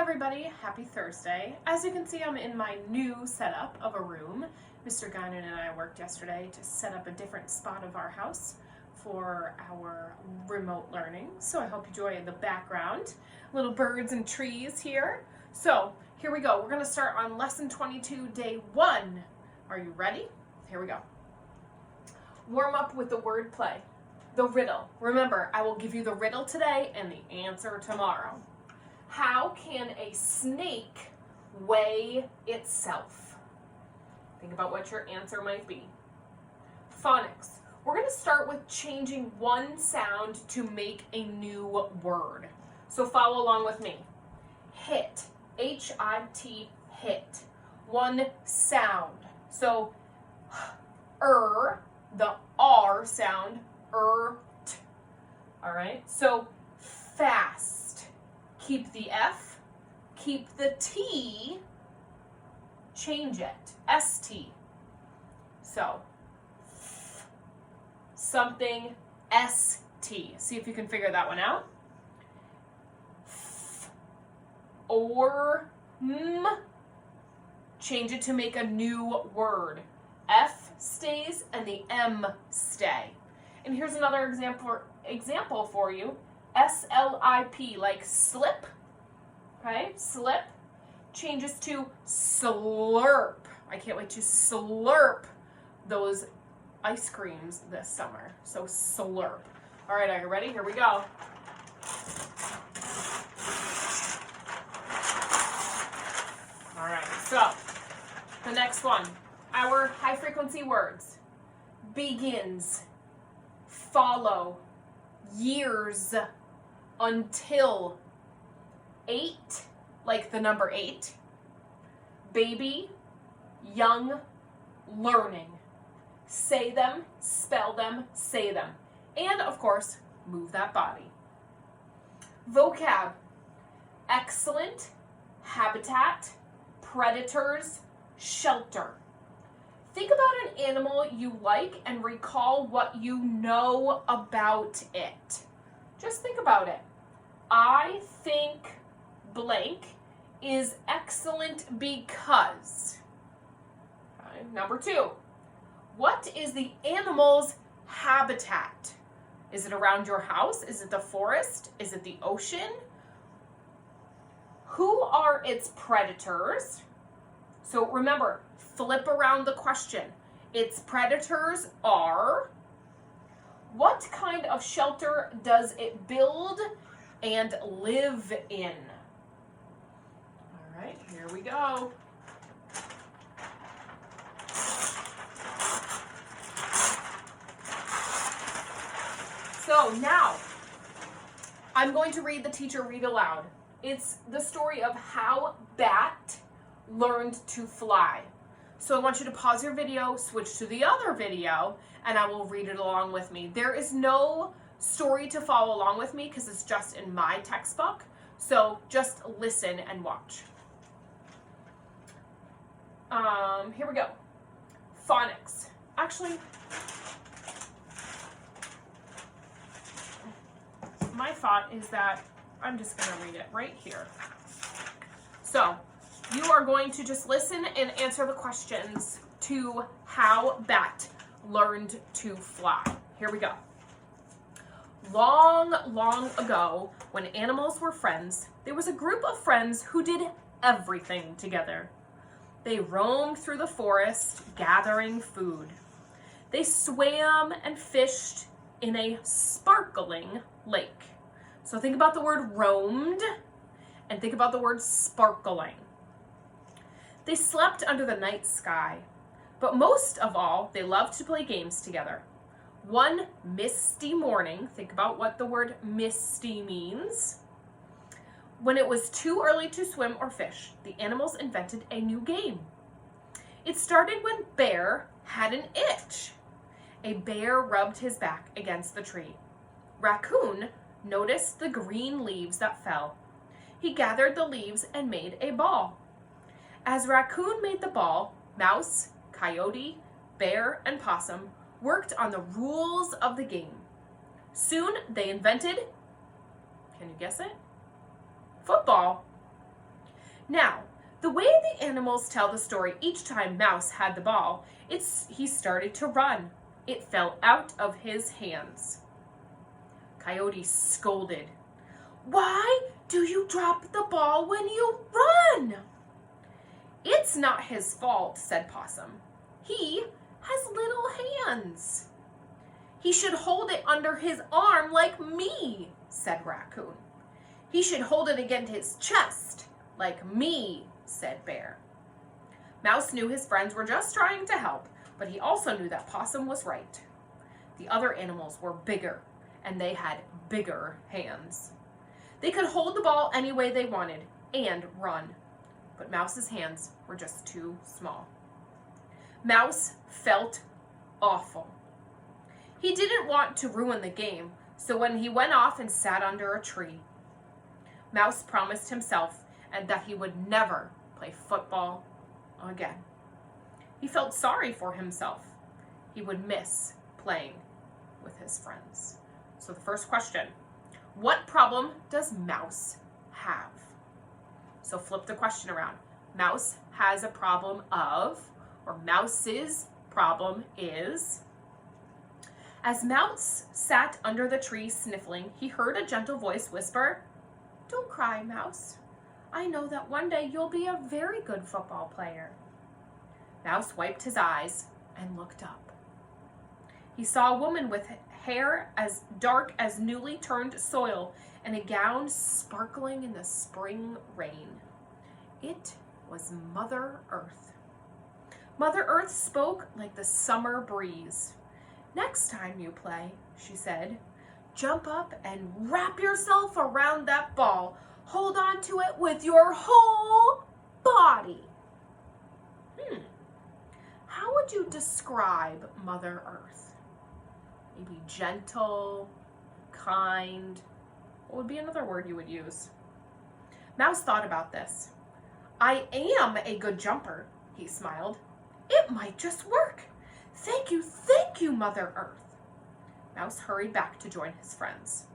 everybody, happy Thursday. As you can see, I'm in my new setup of a room. Mr. Guinan and I worked yesterday to set up a different spot of our house for our remote learning. So I hope you enjoy the background. Little birds and trees here. So here we go. We're going to start on lesson 22, day 1. Are you ready? Here we go. Warm up with the word play. The riddle. Remember, I will give you the riddle today and the answer tomorrow. How can a snake weigh itself? Think about what your answer might be. Phonics. We're going to start with changing one sound to make a new word. So follow along with me. Hit. H-I-T, hit. One sound. So, the R sound, t. All right? So, fast. Keep the F, keep the T, change it, S-T. So, something, S-T. See if you can figure that one out. Or, change it to make a new word. F stays and the M stay. And here's another example for you. S-L-I-P, like slip, okay? Slip changes to slurp. I can't wait to slurp those ice creams this summer. So slurp. All right, are you ready? Here we go. All right, so the next one, our high frequency words. Begins, follow, years, until, 8, like the number 8, baby, young, learning. Say them, spell them, say them. And of course, move that body. Vocab, excellent, habitat, predators, shelter. Think about an animal you like and recall what you know about it. Just think about it. I think blank is excellent because. Okay. Number 2, what is the animal's habitat? Is it around your house? Is it the forest? Is it the ocean? Who are its predators? So remember, flip around the question. Its predators are. What kind of shelter does it build and live in? All right, here we go. So now, I'm going to read the teacher read aloud. It's the story of how Bat learned to fly. So I want you to pause your video, switch to the other video, and I will read it along with me. There is no story to follow along with me because it's just in my textbook. So just listen and watch. Here we go. Phonics. Actually, my thought is that I'm just going to read it right here. So, you are going to just listen and answer the questions to how Bat learned to fly. Here we go. Long, long ago, when animals were friends, there was a group of friends who did everything together. They roamed through the forest, gathering food. They swam and fished in a sparkling lake. So think about the word roamed and think about the word sparkling. They slept under the night sky, but most of all, they loved to play games together. One misty morning, think about what the word misty means. When it was too early to swim or fish, the animals invented a new game. It started when Bear had an itch. A bear rubbed his back against the tree. Raccoon noticed the green leaves that fell. He gathered the leaves and made a ball. As Raccoon made the ball, Mouse, Coyote, Bear, and Possum worked on the rules of the game. Soon they invented, can you guess it? Football. Now, the way the animals tell the story each time Mouse had the ball, he started to run. It fell out of his hands. Coyote scolded. "Why do you drop the ball when you run?" "It's not his fault," said Possum. "He has little hands." "He should hold it under his arm like me," said Raccoon. "He should hold it against his chest like me," said Bear. Mouse knew his friends were just trying to help, but he also knew that Possum was right. The other animals were bigger, and they had bigger hands. They could hold the ball any way they wanted and run, but Mouse's hands were just too small. Mouse felt awful. He didn't want to ruin the game, so when he went off and sat under a tree, Mouse promised himself that he would never play football again. He felt sorry for himself. He would miss playing with his friends. So the first question, what problem does Mouse have? So flip the question around. Mouse has a problem of, or Mouse's problem is. As Mouse sat under the tree sniffling, he heard a gentle voice whisper, "Don't cry, Mouse. I know that one day you'll be a very good football player." Mouse wiped his eyes and looked up. He saw a woman with hair as dark as newly turned soil and a gown sparkling in the spring rain. It was Mother Earth. Mother Earth spoke like the summer breeze. "Next time you play," she said, "jump up and wrap yourself around that ball. Hold on to it with your whole body." How would you describe Mother Earth? Maybe gentle, kind. What would be another word you would use? Mouse thought about this. "I am a good jumper," he smiled. "It might just work. Thank you, Mother Earth." Mouse hurried back to join his friends.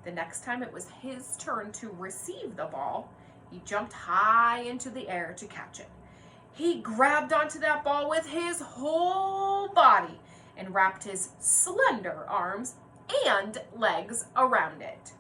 The next time it was his turn to receive the ball, he jumped high into the air to catch it. He grabbed onto that ball with his whole body and wrapped his slender arms and legs around it.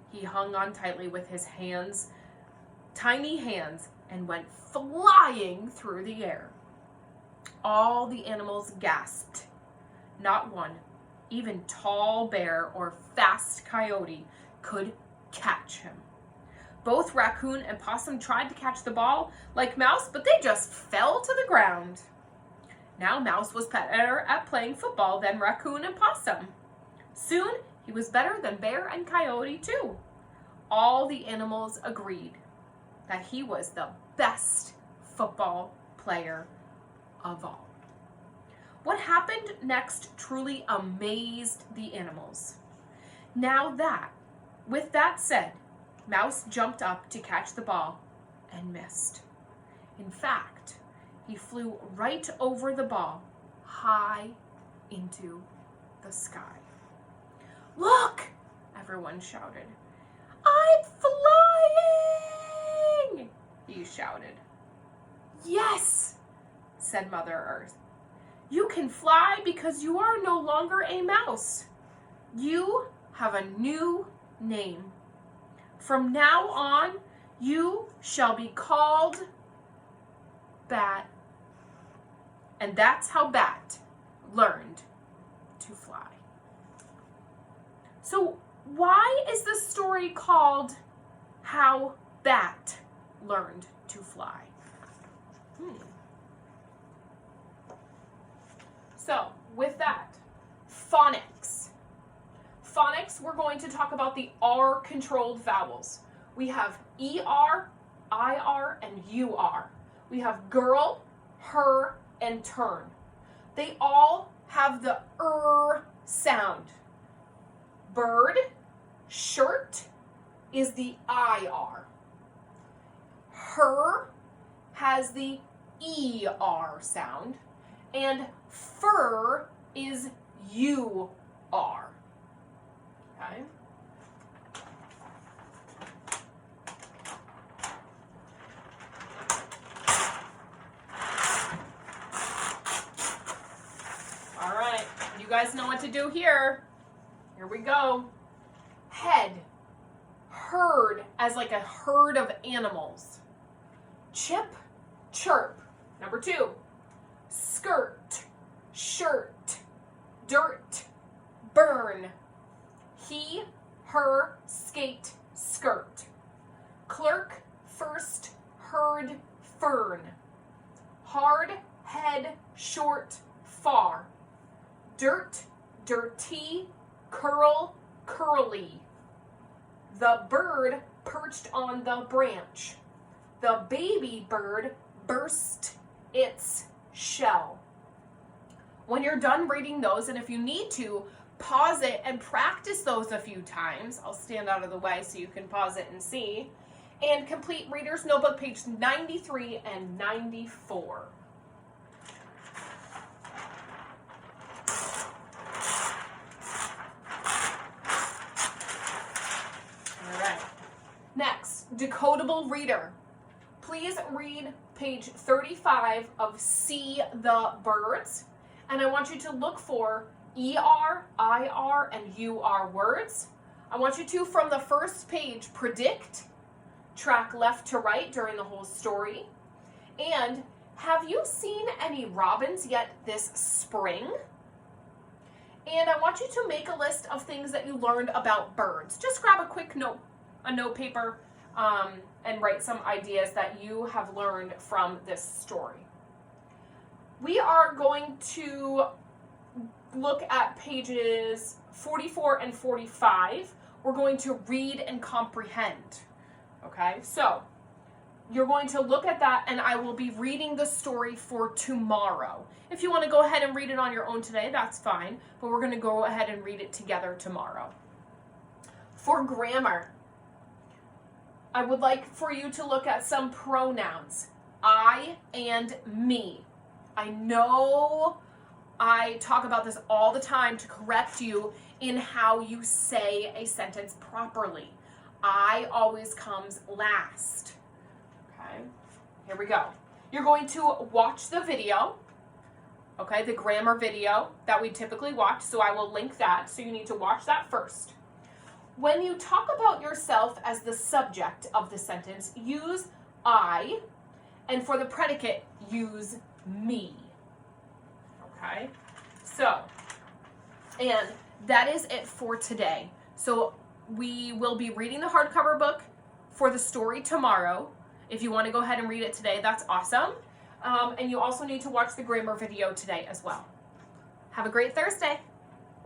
He hung on tightly with his hands, tiny hands, and went flying through the air. All the animals gasped. Not one, even tall Bear or fast Coyote, could catch him. Both Raccoon and Possum tried to catch the ball like Mouse, but they just fell to the ground. Now Mouse was better at playing football than Raccoon and Possum. Soon he was better than Bear and Coyote too. All the animals agreed that he was the best football player of all. What happened next truly amazed the animals. With that said, Mouse jumped up to catch the ball and missed. In fact, he flew right over the ball, high into the sky. "Look!" everyone shouted. "I'm flying!" he shouted. "Yes," said Mother Earth. "You can fly because you are no longer a mouse. You have a new name. From now on, you shall be called Bat." And that's how Bat learned to fly. So why is the story called How Bat Learned to Fly? So with that, phonics. Phonics, we're going to talk about the R-controlled vowels. We have ER, IR, and UR. We have girl, her, and turn. They all have the sound. Bird, shirt is the IR. Her has the ER sound. And fur is UR. Okay. guys know what to do here. Here we go. Head. Herd, as like a herd of animals. Chip, chirp. Number 2. Skirt, shirt, dirt, burn. He, her, skate, skirt. Clerk, first, herd, fern. Hard, head, short, far. Dirt, dirty, curl, curly. The bird perched on the branch. The baby bird burst its shell. When you're done reading those, and if you need to, pause it and practice those a few times. I'll stand out of the way so you can pause it and see. And complete Reader's Notebook page 93 and 94. All right. Next, Decodable Reader. Please read page 35 of See the Birds. And I want you to look for ER, IR, and UR words. I want you to, from the first page, predict, track left to right during the whole story. And have you seen any robins yet this spring? And I want you to make a list of things that you learned about birds. Just grab a quick note paper, and write some ideas that you have learned from this story. We are going to look at pages 44 and 45. We're going to read and comprehend. Okay, so you're going to look at that, and I will be reading the story for tomorrow. If you want to go ahead and read it on your own today, that's fine, but we're going to go ahead and read it together tomorrow. For grammar, I would like for you to look at some pronouns. I and me. I know I talk about this all the time to correct you in how you say a sentence properly. I always comes last. Okay, here we go. You're going to watch the video, okay, the grammar video that we typically watch, so I will link that, so you need to watch that first. When you talk about yourself as the subject of the sentence, use I, and for the predicate, use me. Okay, so, and that is it for today. So we will be reading the hardcover book for the story tomorrow. If you want to go ahead and read it today, that's awesome. And you also need to watch the grammar video today as well. Have a great Thursday.